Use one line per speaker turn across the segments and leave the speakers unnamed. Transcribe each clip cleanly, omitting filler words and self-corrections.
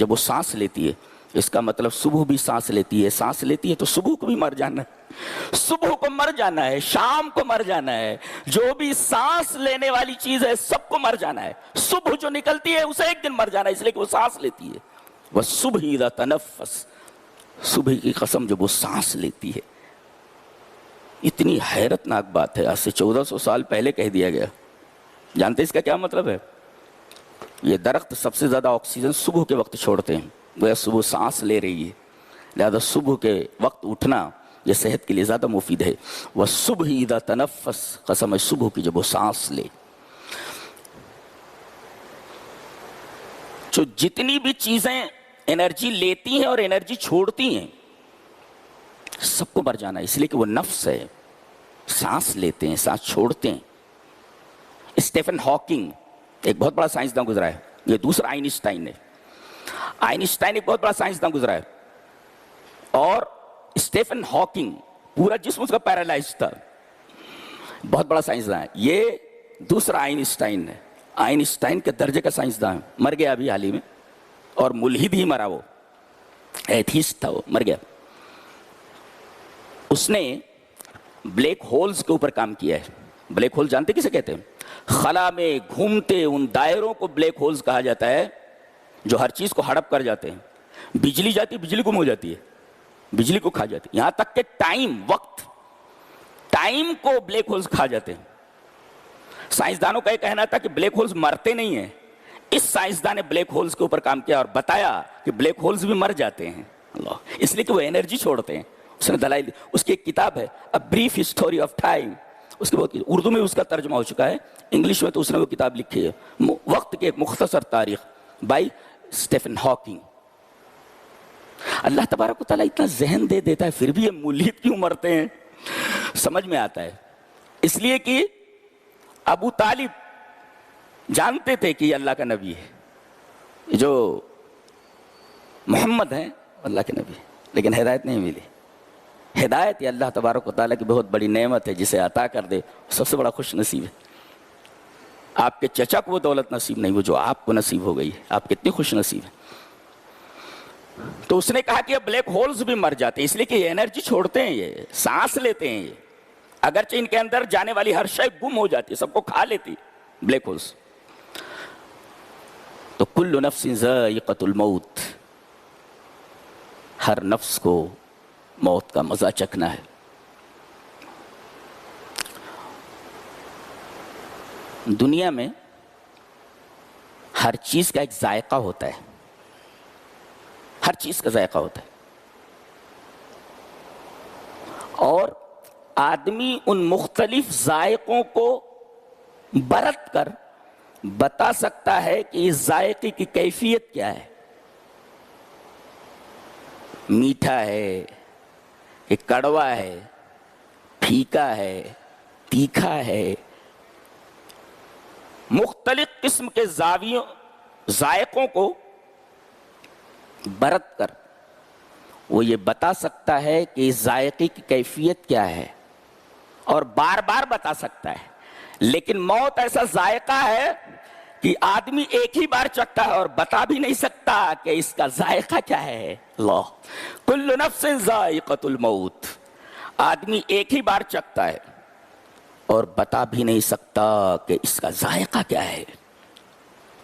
جب وہ سانس لیتی ہے، اس کا مطلب صبح بھی سانس لیتی ہے، سانس لیتی ہے تو صبح کو بھی مر جانا ہے، صبح کو مر جانا ہے، شام کو مر جانا ہے، جو بھی سانس لینے والی چیز ہے سب کو مر جانا ہے، صبح جو نکلتی ہے اسے ایک دن مر جانا ہے، اس لیے کہ وہ سانس لیتی ہے۔ وَالصُّبْحِ اِذَا تَنَفَّسَ، صبح کی قسم جب وہ سانس لیتی ہے۔ اتنی حیرت ناک بات ہے، آج سے 1400 سال پہلے کہہ دیا گیا۔ جانتے اس کا کیا مطلب ہے؟ یہ درخت سب سے زیادہ آکسیجن صبح کے وقت چھوڑتے ہیں، وہ صبح سانس لے رہی ہے، لہذا صبح کے وقت اٹھنا یہ صحت کے لیے زیادہ مفید ہے۔ وَالصُّبْحِ اِذَا تَنَفَّسَ، قسم ہے صبح کی جب وہ سانس لے۔ جو جتنی بھی چیزیں انرجی لیتی ہیں اور انرجی چھوڑتی ہیں سب کو مر جانا ہے، اس لیے کہ وہ نفس ہے، سانس لیتے ہیں، سانس چھوڑتے ہیں۔ اسٹیفن ہاکنگ ایک بہت بڑا سائنسداں گزرا ہے، یہ دوسرا آئنسٹائن ہے۔ آئنسٹائن ایک بہت بڑا سائنسداں گزرا ہے اور اسٹیفن ہاکنگ پورا جسم اس کا پیرالائز تھا، بہت بڑا سائنسداں ہے۔ یہ دوسرا آئنسٹائن ہے، آئنسٹائن کے درجے کا سائنسداں ہے، مر گیا ابھی حال ہی میں، اور ملحد ہی مرا، وہ ایتھیسٹ تھا، وہ مر گیا۔ اس نے بلیک ہولز کے اوپر کام کیا ہے۔ بلیک ہول جانتے کسے کہتے ہیں؟ خلا میں گھومتے ان دائروں کو بلیک ہولز کہا جاتا ہے جو ہر چیز کو ہڑپ کر جاتے ہیں۔ بجلی جاتی، بجلی گم ہو جاتی ہے، بجلی کو کھا جاتی ہے، یہاں تک کہ ٹائم، وقت، ٹائم کو بلیک ہولز کھا جاتے ہیں۔ سائنسدانوں کا یہ کہنا تھا کہ بلیک ہولز مرتے نہیں ہیں، اس سائنسدان نے بلیک ہولز کے اوپر کام کیا اور بتایا کہ بلیک ہولز بھی مر جاتے ہیں، اللہ، اس لیے کہ وہ انرجی چھوڑتے ہیں۔ اس نے دلائل دی، اس کی ایک کتاب ہے A Brief History of Time، اس کی بہت اردو میں اس کا ترجمہ ہو چکا ہے، انگلش میں تو اس نے وہ کتاب لکھی ہے، وقت کی ایک مختصر تاریخ بائی اسٹیفن ہاکنگ۔ اللہ تبارک و تعالیٰ اتنا ذہن دے دیتا ہے پھر بھی یہ ملحد کیوں مرتے ہیں، سمجھ میں آتا ہے۔ اس لیے کہ ابو طالب جانتے تھے کہ یہ اللہ کا نبی ہے، جو محمد ہیں اللہ کے نبی، لیکن ہدایت نہیں ملی۔ ہدایت یہ اللہ تبارک و تعالیٰ کی بہت بڑی نعمت ہے، جسے عطا کر دے سب سے بڑا خوش نصیب ہے۔ آپ کے چچا کو وہ دولت نصیب نہیں، وہ جو آپ کو نصیب ہو گئی ہے، آپ کتنی خوش نصیب ہیں۔ تو اس نے کہا کہ یہ بلیک ہولز بھی مر جاتے ہیں، اس لیے کہ یہ انرجی چھوڑتے ہیں، یہ سانس لیتے ہیں، یہ اگرچہ ان کے اندر جانے والی ہر شے گم ہو جاتی ہے، سب کو کھا لیتی بلیک ہولز۔ تو کل نفس ذائقۃ الموت، ہر نفس کو موت کا مزہ چکھنا ہے۔ دنیا میں ہر چیز کا ایک ذائقہ ہوتا ہے، ہر چیز کا ذائقہ ہوتا ہے، اور آدمی ان مختلف ذائقوں کو برت کر بتا سکتا ہے کہ اس ذائقے کی کیفیت کیا ہے، میٹھا ہے کہ کڑوا ہے، پھیکا ہے، تیکھا ہے۔ مختلف قسم کے ذائقوں کو برت کر وہ یہ بتا سکتا ہے کہ اس ذائقے کی کیفیت کیا ہے، اور بار بار بتا سکتا ہے۔ لیکن موت ایسا ذائقہ ہے کہ آدمی ایک ہی بار چکھتا ہے اور بتا بھی نہیں سکتا کہ اس کا ذائقہ کیا ہے۔ اللہ، کل نفس ذائقۃ الموت، آدمی ایک ہی بار چکھتا ہے اور بتا بھی نہیں سکتا کہ اس کا ذائقہ کیا ہے۔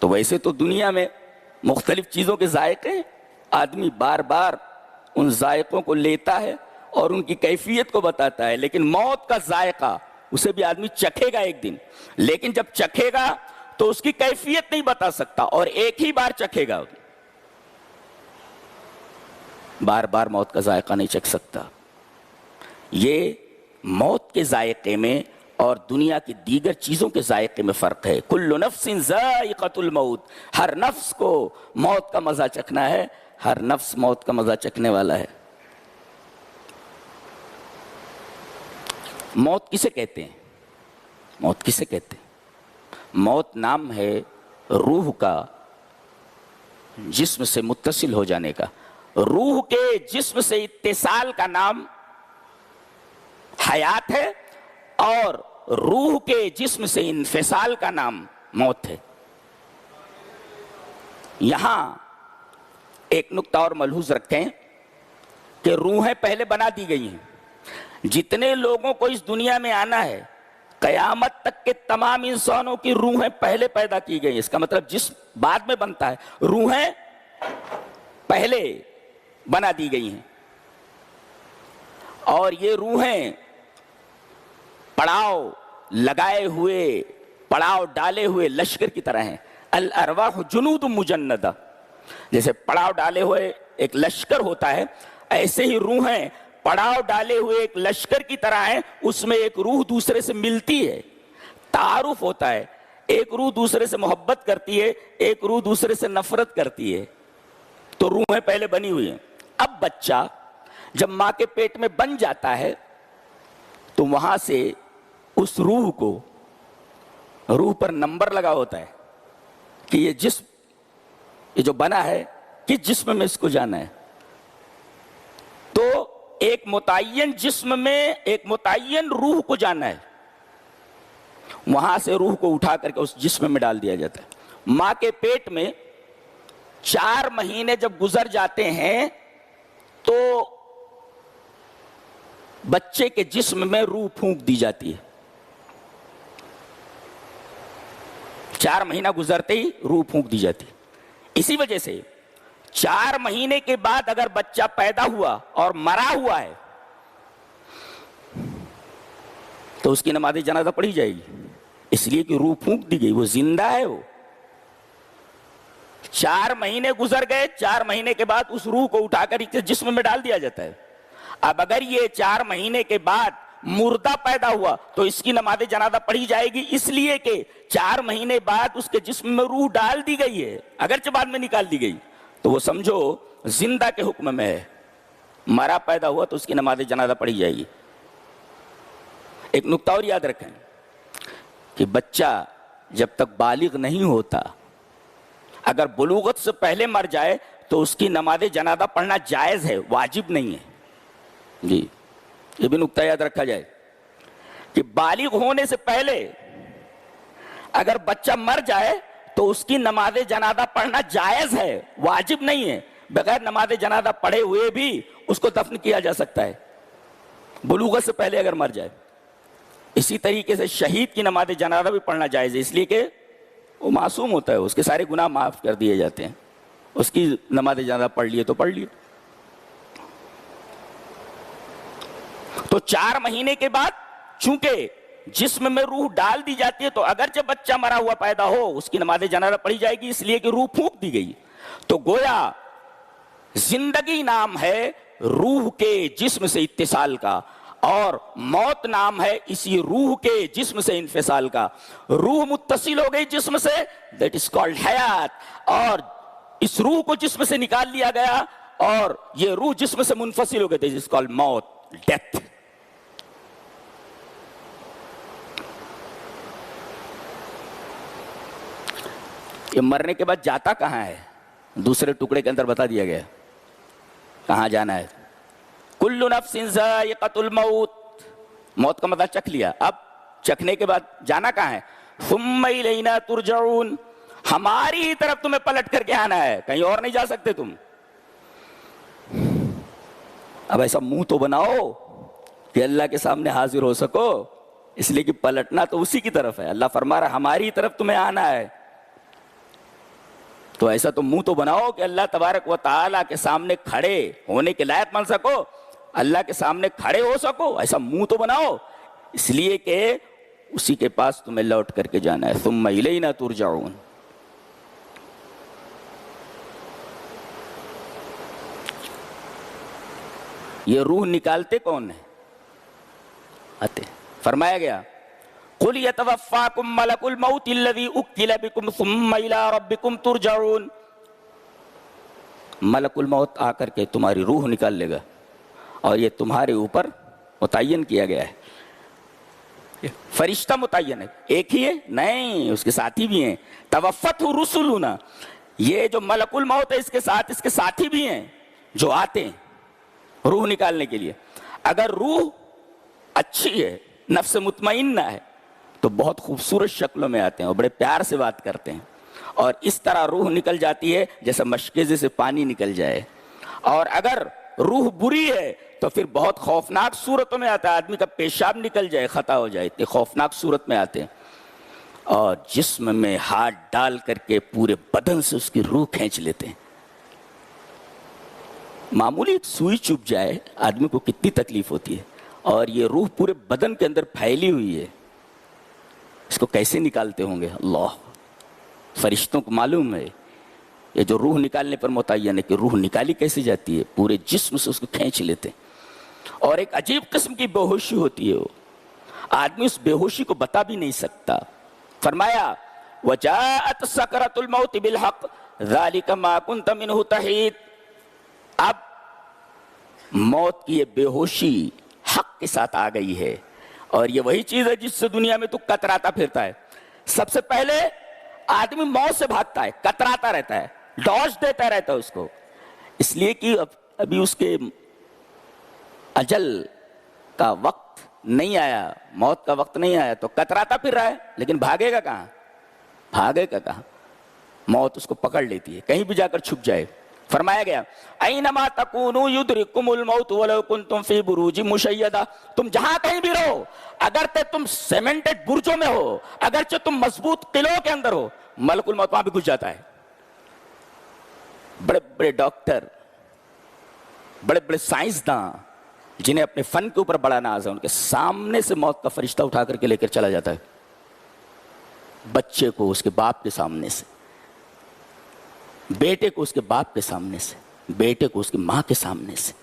تو ویسے تو دنیا میں مختلف چیزوں کے ذائقے ہیں، آدمی بار بار ان ذائقوں کو لیتا ہے اور ان کی کیفیت کو بتاتا ہے، لیکن موت کا ذائقہ اسے بھی آدمی چکھے گا ایک دن، لیکن جب چکھے گا تو اس کی کیفیت نہیں بتا سکتا، اور ایک ہی بار چکھے گا، بار بار موت کا ذائقہ نہیں چکھ سکتا۔ یہ موت کے ذائقے میں اور دنیا کی دیگر چیزوں کے ذائقے میں فرق ہے۔ کل نفس ذائقۃ الموت، ہر نفس کو موت کا مزہ چکھنا ہے، ہر نفس موت کا مزہ چکھنے والا ہے۔ موت کسے کہتے ہیں؟ موت کسے کہتے ہیں؟ موت نام ہے روح کا جسم سے متصل ہو جانے کا، روح کے جسم سے اتصال کا نام حیات ہے، اور روح کے جسم سے انفصال کا نام موت ہے۔ یہاں ایک نقطہ اور ملحوظ رکھیں کہ روحیں پہلے بنا دی گئی ہیں. جتنے لوگوں کو اس دنیا میں آنا ہے قیامت تک کے تمام انسانوں کی روحیں پہلے پیدا کی گئی. اس کا مطلب جسم بعد میں بنتا ہے، روحیں پہلے بنا دی گئی ہیں. اور یہ روحیں پڑاؤ لگائے ہوئے، پڑاؤ ڈالے ہوئے لشکر کی طرح ہیں. الارواح جنود مجندہ، جیسے پڑاؤ ڈالے ہوئے ایک لشکر ہوتا ہے، ایسے ہی روحیں پڑاؤ ڈالے ہوئے ایک لشکر کی طرح ہیں. اس میں ایک روح دوسرے سے ملتی ہے، تعارف ہوتا ہے، ایک روح دوسرے سے محبت کرتی ہے، ایک روح دوسرے سے نفرت کرتی ہے. تو روحیں پہلے بنی ہوئی ہیں. اب بچہ جب ماں کے پیٹ میں بن جاتا ہے تو وہاں سے اس روح کو، روح پر نمبر لگا ہوتا ہے کہ یہ جسم، یہ جو بنا ہے کس جسم میں اس کو جانا ہے. تو ایک متعین جسم میں ایک متعین روح کو جانا ہے، وہاں سے روح کو اٹھا کر کے اس جسم میں ڈال دیا جاتا ہے. ماں کے پیٹ میں 4 مہینے جب گزر جاتے ہیں تو بچے کے جسم میں روح پھونک دی جاتی ہے. 4 مہینہ گزرتے ہی روح پھونک دی جاتی ہے. اسی وجہ سے 4 مہینے کے بعد اگر بچہ پیدا ہوا اور مرا ہوا ہے تو اس کی نماز جنازہ پڑھی جائے گی، اس لیے کہ روح پھونک دی گئی، وہ زندہ ہے. وہ 4 مہینے گزر گئے، 4 مہینے کے بعد اس روح کو اٹھا کر اس جسم میں ڈال دیا جاتا ہے. اب اگر یہ 4 مہینے کے بعد مردہ پیدا ہوا تو اس کی نماز جنازہ پڑھی جائے گی، اس لیے کہ 4 مہینے بعد اس کے جسم میں روح ڈال دی گئی ہے، اگرچہ بعد میں نکال دی گئی. تو وہ سمجھو زندہ کے حکم میں ہے. مرا پیدا ہوا تو اس کی نماز جنازہ پڑھی جائے گی. ایک نقطہ اور یاد رکھیں کہ بچہ جب تک بالغ نہیں ہوتا، اگر بلوغت سے پہلے مر جائے تو اس کی نماز جنازہ پڑھنا جائز ہے، واجب نہیں ہے. جی یہ بھی نقطہ یاد رکھا جائے کہ بالغ ہونے سے پہلے اگر بچہ مر جائے تو اس کی نماز جنازہ پڑھنا جائز ہے، واجب نہیں ہے. بغیر نماز جنازہ پڑھے ہوئے بھی اس کو دفن کیا جا سکتا ہے، بلوغت سے پہلے اگر مر جائے. اسی طریقے سے شہید کی نماز جنازہ بھی پڑھنا جائز ہے، اس لیے کہ وہ معصوم ہوتا ہے، اس کے سارے گناہ معاف کر دیے جاتے ہیں. اس کی نماز جنازہ پڑھ لیے تو پڑھ لیے. تو 4 مہینے کے بعد چونکہ جسم میں روح ڈال دی جاتی ہے تو اگرچہ بچہ مرا ہوا پیدا ہو اس کی نماز جنازہ پڑھی جائے گی، اس لیے کہ روح پھونک دی گئی. تو گویا زندگی نام ہے روح کے جسم سے اتصال کا، اور موت نام ہے اسی روح کے جسم سے انفصال کا. روح متصل ہو گئی جسم سے، دیٹ از کالڈ حیات، اور اس روح کو جسم سے نکال لیا گیا اور یہ روح جسم سے منفصل ہو گئی، دیٹ از کالڈ موت، ڈیتھ. یہ مرنے کے بعد جاتا کہاں ہے؟ دوسرے ٹکڑے کے اندر بتا دیا گیا کہاں جانا ہے. کل نفس ذائقۃ الموت، موت کا مزہ چکھ لیا، اب چکھنے کے بعد جانا کہاں ہے؟ ثم الینا ترجعون، ہماری ہی طرف تمہیں پلٹ کر کے آنا ہے، کہیں اور نہیں جا سکتے تم. اب ایسا منہ تو بناؤ کہ اللہ کے سامنے حاضر ہو سکو، اس لیے کہ پلٹنا تو اسی کی طرف ہے. اللہ فرما رہا ہماری ہی طرف تمہیں آنا ہے، تو ایسا تو منہ تو بناؤ کہ اللہ تبارک و تعالیٰ کے سامنے کھڑے ہونے کے لائق بن سکو، اللہ کے سامنے کھڑے ہو سکو. ایسا منہ تو بناؤ، اس لیے کہ اسی کے پاس تمہیں لوٹ کر کے جانا ہے. ثم الینا ترجعون. یہ روح نکالتے کون ہیں؟ آتے فرمایا گیا قُلْ يَتَوَفَّاكُمْ مَلَكُ الْمَوْتِ الَّذِي أُكِّلَ بِكُمْ ثُمَّ إِلَىٰ رَبِّكُمْ تُرْجَعُونَ. ملک الموت آ کر کے تمہاری روح نکال لے گا اور یہ تمہارے اوپر متعین کیا گیا ہے. فرشتہ متعین ہے، ایک ہی ہے نہیں، اس کے ساتھی بھی ہیں. توفته رسلنا، یہ جو ملک الموت ہے اس کے ساتھ اس کے ساتھی بھی ہیں جو آتے ہیں روح نکالنے کے لیے. اگر روح اچھی ہے، نفس مطمئنہ ہے، تو بہت خوبصورت شکلوں میں آتے ہیں اور بڑے پیار سے بات کرتے ہیں اور اس طرح روح نکل جاتی ہے جیسے مشکیزے سے پانی نکل جائے. اور اگر روح بری ہے تو پھر بہت خوفناک صورتوں میں آتا ہے. آدمی کا پیشاب نکل جائے، خطا ہو جائے، اتنی خوفناک صورت میں آتے ہیں. اور جسم میں ہاتھ ڈال کر کے پورے بدن سے اس کی روح کھینچ لیتے ہیں. معمولی ایک سوئی چبھ جائے آدمی کو کتنی تکلیف ہوتی ہے، اور یہ روح پورے بدن کے اندر پھیلی ہوئی ہے. اس کو کیسے نکالتے ہوں گے اللہ. فرشتوں کو معلوم ہے یہ جو روح نکالنے پر متعین ہے کہ روح نکالی کیسے جاتی ہے. پورے جسم سے اس کو کھینچ لیتے ہیں. اور ایک عجیب قسم کی بے ہوشی ہوتی ہے. وہ آدمی اس بے ہوشی کو بتا بھی نہیں سکتا. فرمایا وَجَاءَتْ سَكْرَةُ الْمَوْتِ بِالْحَقِّ ذَلِكَ مَا كُنْتَ مِنْهُ تَحِيدُ. اب موت کی یہ بے ہوشی حق کے ساتھ آ گئی ہے، اور یہ وہی چیز ہے جس سے دنیا میں تو کتراتا پھرتا ہے. سب سے پہلے آدمی موت سے بھاگتا ہے، کتراتا رہتا ہے، ڈوج دیتا رہتا ہے اس کو، اس لیے کہ ابھی اس کے اجل کا وقت نہیں آیا، موت کا وقت نہیں آیا، تو کتراتا پھر رہا ہے. لیکن بھاگے گا کہاں؟ بھاگے گا کہاں؟ موت اس کو پکڑ لیتی ہے، کہیں بھی جا کر چھپ جائے. فرمایا گیا اینما تکونوا یدرککم الموت ولو کنتم فی بروج مشیدہ. تم جہاں کہیں بھی رہو، اگرچہ تم سیمنٹڈ برجوں میں ہو، اگرچہ تم مضبوط قلعوں کے اندر ہو، ملک الموت وہاں بھی گھس جاتا ہے. بڑے بڑے ڈاکٹر، بڑے بڑے سائنسداں جنہیں اپنے فن کے اوپر بڑا ناز ہے، ان کے سامنے سے موت کا فرشتہ اٹھا کر کے لے کر چلا جاتا ہے. بچے کو اس کے باپ کے سامنے سے، بیٹے کو اس کے باپ کے سامنے سے، بیٹے کو اس کی ماں کے سامنے سے.